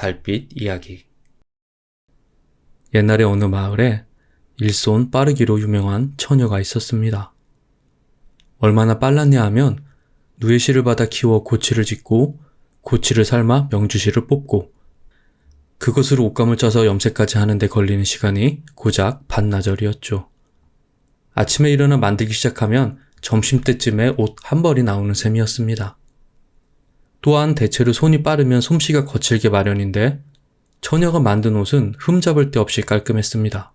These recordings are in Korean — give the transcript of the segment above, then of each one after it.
달빛 이야기. 옛날에 어느 마을에 일손 빠르기로 유명한 처녀가 있었습니다. 얼마나 빨랐냐 하면 누에씨를 받아 키워 고치를 짓고 고치를 삶아 명주씨를 뽑고 그것으로 옷감을 짜서 염색까지 하는데 걸리는 시간이 고작 반나절이었죠. 아침에 일어나 만들기 시작하면 점심때쯤에 옷 한 벌이 나오는 셈이었습니다. 또한 대체로 손이 빠르면 솜씨가 거칠게 마련인데 처녀가 만든 옷은 흠잡을 데 없이 깔끔했습니다.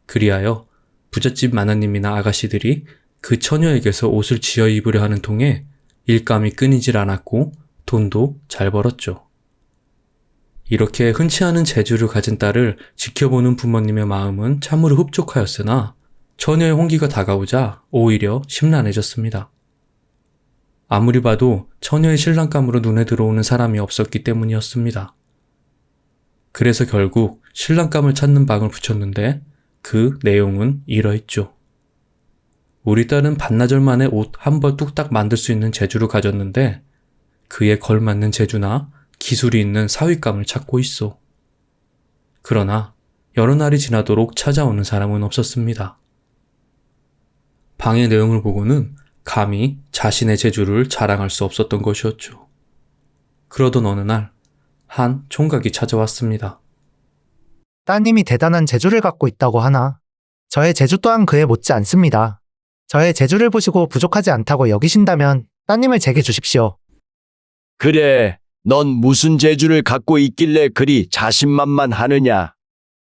그리하여 부잣집 마나님이나 아가씨들이 그 처녀에게서 옷을 지어 입으려 하는 통에 일감이 끊이질 않았고 돈도 잘 벌었죠. 이렇게 흔치 않은 재주를 가진 딸을 지켜보는 부모님의 마음은 참으로 흡족하였으나 처녀의 홍기가 다가오자 오히려 심란해졌습니다. 아무리 봐도 처녀의 신랑감으로 눈에 들어오는 사람이 없었기 때문이었습니다. 그래서 결국 신랑감을 찾는 방을 붙였는데 그 내용은 이러했죠. 우리 딸은 반나절 만에 옷 한 벌 뚝딱 만들 수 있는 재주를 가졌는데 그에 걸맞는 재주나 기술이 있는 사윗감을 찾고 있어. 그러나 여러 날이 지나도록 찾아오는 사람은 없었습니다. 방의 내용을 보고는 감히 자신의 재주를 자랑할 수 없었던 것이었죠. 그러던 어느 날 한 총각이 찾아왔습니다. 따님이 대단한 재주를 갖고 있다고 하나 저의 재주 또한 그에 못지 않습니다. 저의 재주를 보시고 부족하지 않다고 여기신다면 따님을 제게 주십시오. 그래, 넌 무슨 재주를 갖고 있길래 그리 자신만만하느냐?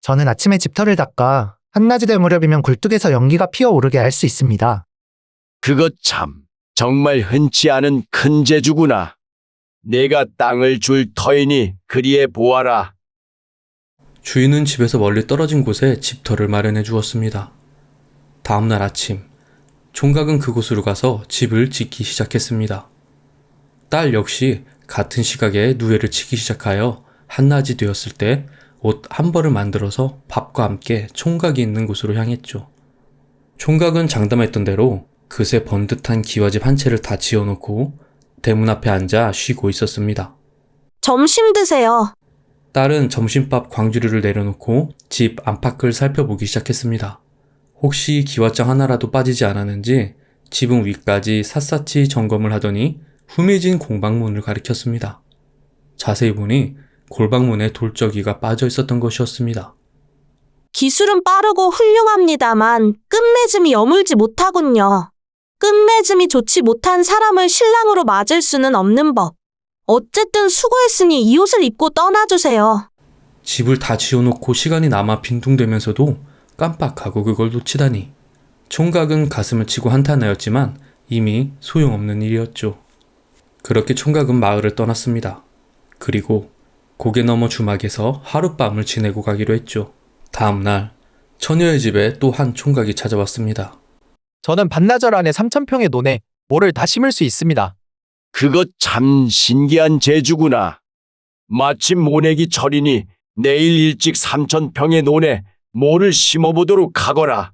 저는 아침에 집터를 닦아 한낮이 될 무렵이면 굴뚝에서 연기가 피어오르게 할 수 있습니다. 그것 참, 정말 흔치 않은 큰 재주구나. 내가 땅을 줄 터이니 그리에 보아라. 주인은 집에서 멀리 떨어진 곳에 집터를 마련해 주었습니다. 다음날 아침, 총각은 그곳으로 가서 집을 짓기 시작했습니다. 딸 역시 같은 시각에 누에를 치기 시작하여 한낮이 되었을 때 옷 한 벌을 만들어서 밥과 함께 총각이 있는 곳으로 향했죠. 총각은 장담했던 대로 그새 번듯한 기와집 한 채를 다 지어놓고 대문 앞에 앉아 쉬고 있었습니다. 점심 드세요. 딸은 점심밥 광주리를 내려놓고 집 안팎을 살펴보기 시작했습니다. 혹시 기와장 하나라도 빠지지 않았는지 지붕 위까지 샅샅이 점검을 하더니 후미진 공방문을 가리켰습니다. 자세히 보니 골방문에 돌적이가 빠져 있었던 것이었습니다. 기술은 빠르고 훌륭합니다만 끝맺음이 여물지 못하군요. 끝맺음이 좋지 못한 사람을 신랑으로 맞을 수는 없는 법. 어쨌든 수고했으니 이 옷을 입고 떠나주세요. 집을 다 지어놓고 시간이 남아 빈둥대면서도 깜빡하고 그걸 놓치다니. 총각은 가슴을 치고 한탄하였지만 이미 소용없는 일이었죠. 그렇게 총각은 마을을 떠났습니다. 그리고 고개 넘어 주막에서 하룻밤을 지내고 가기로 했죠. 다음날 처녀의 집에 또 한 총각이 찾아왔습니다. 저는 반나절 안에 3,000평의 논에 모를 다 심을 수 있습니다. 그것 참 신기한 재주구나. 마침 모내기 철이니 내일 일찍 3,000평의 논에 모를 심어보도록 하거라.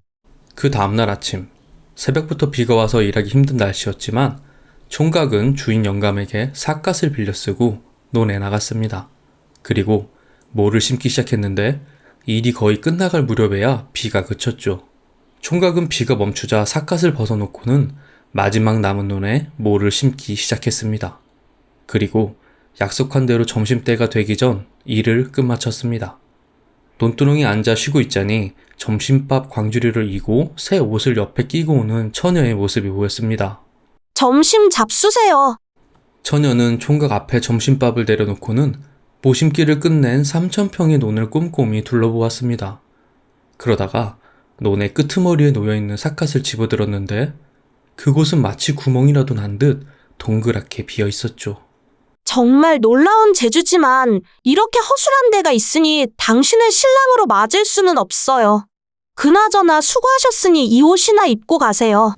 그 다음날 아침, 새벽부터 비가 와서 일하기 힘든 날씨였지만 총각은 주인 영감에게 삿갓을 빌려 쓰고 논에 나갔습니다. 그리고 모를 심기 시작했는데 일이 거의 끝나갈 무렵에야 비가 그쳤죠. 총각은 비가 멈추자 삿갓을 벗어놓고는 마지막 남은 논에 모를 심기 시작했습니다. 그리고 약속한 대로 점심때가 되기 전 일을 끝마쳤습니다. 논두렁에 앉아 쉬고 있자니 점심밥 광주리를 이고 새 옷을 옆에 끼고 오는 처녀의 모습이 보였습니다. 점심 잡수세요. 처녀는 총각 앞에 점심밥을 내려놓고는 모심기를 끝낸 3,000평의 논을 꼼꼼히 둘러보았습니다. 그러다가 논의 끄트머리에 놓여있는 삿갓을 집어들었는데 그곳은 마치 구멍이라도 난 듯 동그랗게 비어 있었죠. 정말 놀라운 재주지만 이렇게 허술한 데가 있으니 당신을 신랑으로 맞을 수는 없어요. 그나저나 수고하셨으니 이 옷이나 입고 가세요.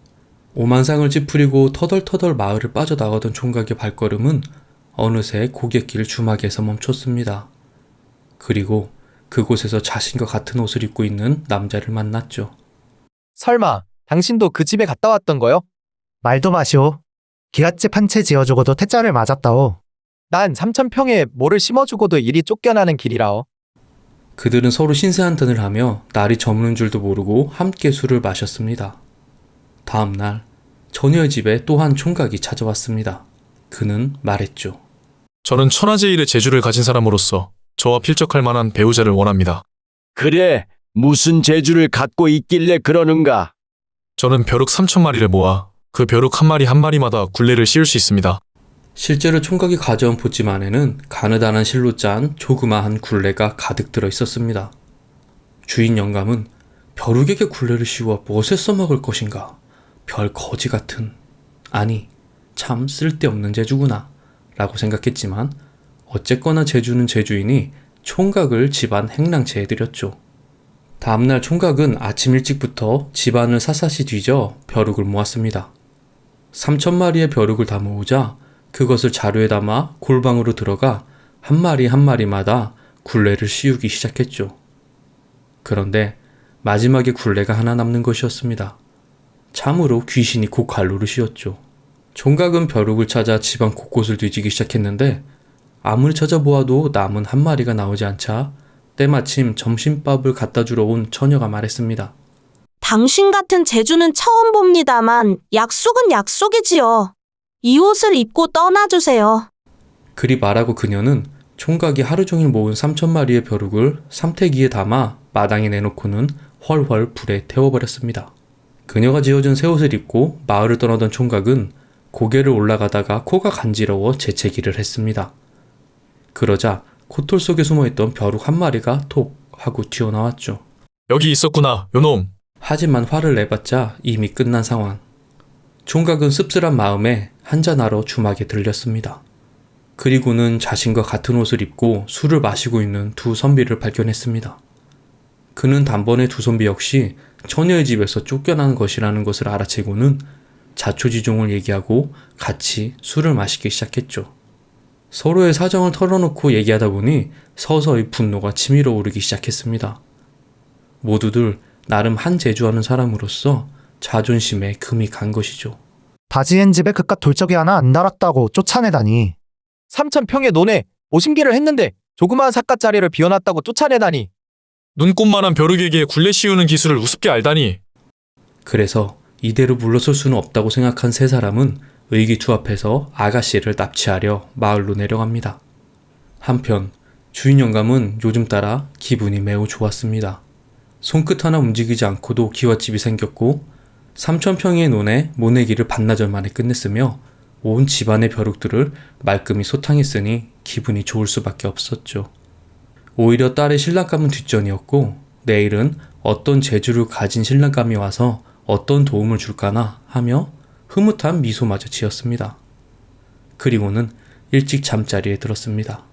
오만상을 찌푸리고 터덜터덜 마을을 빠져나가던 총각의 발걸음은 어느새 고갯길 주막에서 멈췄습니다. 그리고 그곳에서 자신과 같은 옷을 입고 있는 남자를 만났죠. 설마 당신도 그 집에 갔다 왔던 거요? 말도 마시오. 기갓집 한 채 지어주고도 태자를 맞았다오. 난 3,000평에 뭐를 심어주고도 일이 쫓겨나는 길이라오. 그들은 서로 신세한탄을 하며 날이 저무는 줄도 모르고 함께 술을 마셨습니다. 다음 날 처녀의 집에 또 한 총각이 찾아왔습니다. 그는 말했죠. 저는 천하제일의 재주를 가진 사람으로서 저와 필적할 만한 배우자를 원합니다. 그래, 무슨 재주를 갖고 있길래 그러는가? 저는 벼룩 3,000마리를 모아 그 벼룩 한 마리 한 마리마다 굴레를 씌울 수 있습니다. 실제로 총각이 가져온 보찜 안에는 가느다란 실로 짠 조그마한 굴레가 가득 들어 있었습니다. 주인 영감은 벼룩에게 굴레를 씌워 무엇에 써먹을 것인가? 별 거지 같은, 아니 참 쓸데없는 재주구나 라고 생각했지만 어쨌거나 재주는 재주이니 총각을 집안 행랑채 해드렸죠. 다음날 총각은 아침 일찍부터 집안을 샅샅이 뒤져 벼룩을 모았습니다. 3,000마리의 벼룩을 다 모으자 그것을 자루에 담아 골방으로 들어가 한 마리 한 마리마다 굴레를 씌우기 시작했죠. 그런데 마지막에 굴레가 하나 남는 것이었습니다. 참으로 귀신이 고갈로를 씌웠죠. 총각은 벼룩을 찾아 집안 곳곳을 뒤지기 시작했는데 아무리 찾아보아도 남은 한 마리가 나오지 않자 때마침 점심밥을 갖다 주러 온 처녀가 말했습니다. 당신 같은 재주는 처음 봅니다만 약속은 약속이지요. 이 옷을 입고 떠나주세요. 그리 말하고 그녀는 총각이 하루 종일 모은 3,000마리의 벼룩을 삼태기에 담아 마당에 내놓고는 헐헐 불에 태워버렸습니다. 그녀가 지어준 새 옷을 입고 마을을 떠나던 총각은 고개를 올라가다가 코가 간지러워 재채기를 했습니다. 그러자 코털 속에 숨어있던 벼룩 한 마리가 톡 하고 튀어나왔죠. 여기 있었구나, 요놈. 하지만 화를 내봤자 이미 끝난 상황. 총각은 씁쓸한 마음에 한잔하러 주막에 들렸습니다. 그리고는 자신과 같은 옷을 입고 술을 마시고 있는 두 선비를 발견했습니다. 그는 단번에 두 선비 역시 처녀의 집에서 쫓겨난 것이라는 것을 알아채고는 자초지종을 얘기하고 같이 술을 마시기 시작했죠. 서로의 사정을 털어놓고 얘기하다 보니 서서히 분노가 치밀어 오르기 시작했습니다. 모두들 나름 한 재주하는 사람으로서 자존심에 금이 간 것이죠. 바지엔 집에 그깟 돌적이 하나 안 달았다고 쫓아내다니. 3,000평의 논에 오심기를 했는데 조그마한 삿갓자리를 비워놨다고 쫓아내다니. 눈꽃만한 벼룩에게 굴레 씌우는 기술을 우습게 알다니. 그래서 이대로 물러설 수는 없다고 생각한 세 사람은 의기투합해서 아가씨를 납치하려 마을로 내려갑니다. 한편 주인 영감은 요즘 따라 기분이 매우 좋았습니다. 손끝 하나 움직이지 않고도 기와집이 생겼고 3,000평의 논에 모내기를 반나절 만에 끝냈으며 온 집안의 벼룩들을 말끔히 소탕했으니 기분이 좋을 수밖에 없었죠. 오히려 딸의 신랑감은 뒷전이었고 내일은 어떤 재주를 가진 신랑감이 와서 어떤 도움을 줄까나 하며 흐뭇한 미소마저 지었습니다. 그리고는 일찍 잠자리에 들었습니다.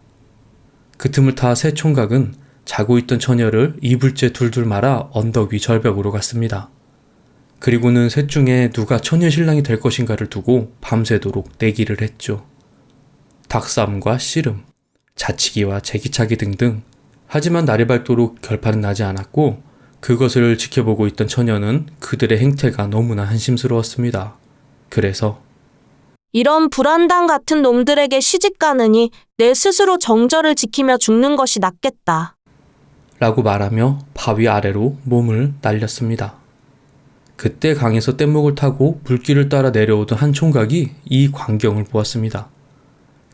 그 틈을 타 새 총각은 자고 있던 처녀를 이불째 둘둘 말아 언덕 위 절벽으로 갔습니다. 그리고는 셋 중에 누가 처녀 신랑이 될 것인가를 두고 밤새도록 내기를 했죠. 닭싸움과 씨름, 자치기와 제기차기 등등. 하지만 날이 밝도록 결판은 나지 않았고 그것을 지켜보고 있던 처녀는 그들의 행태가 너무나 한심스러웠습니다. 그래서 이런 불안당 같은 놈들에게 시집가느니 내 스스로 정절을 지키며 죽는 것이 낫겠다. 라고 말하며 바위 아래로 몸을 날렸습니다. 그때 강에서 뗏목을 타고 물길을 따라 내려오던 한 총각이 이 광경을 보았습니다.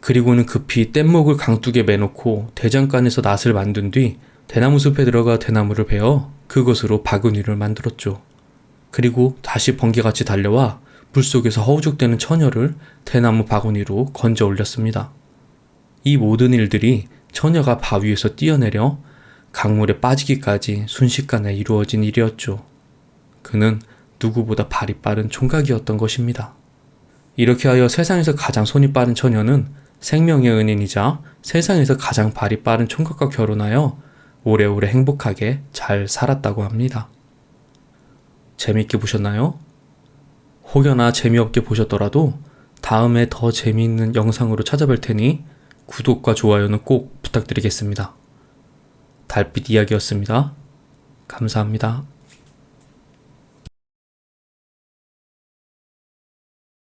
그리고는 급히 뗏목을 강둑에 매놓고 대장간에서 낫을 만든 뒤 대나무 숲에 들어가 대나무를 베어 그것으로 바구니를 만들었죠. 그리고 다시 번개같이 달려와 물속에서 허우적대는 처녀를 대나무 바구니로 건져 올렸습니다. 이 모든 일들이 처녀가 바위에서 뛰어내려 강물에 빠지기까지 순식간에 이루어진 일이었죠. 그는 누구보다 발이 빠른 총각이었던 것입니다. 이렇게 하여 세상에서 가장 손이 빠른 처녀는 생명의 은인이자 세상에서 가장 발이 빠른 총각과 결혼하여 오래오래 행복하게 잘 살았다고 합니다. 재미있게 보셨나요? 혹여나 재미없게 보셨더라도 다음에 더 재미있는 영상으로 찾아뵐 테니 구독과 좋아요는 꼭 부탁드리겠습니다. 달빛 이야기였습니다. 감사합니다.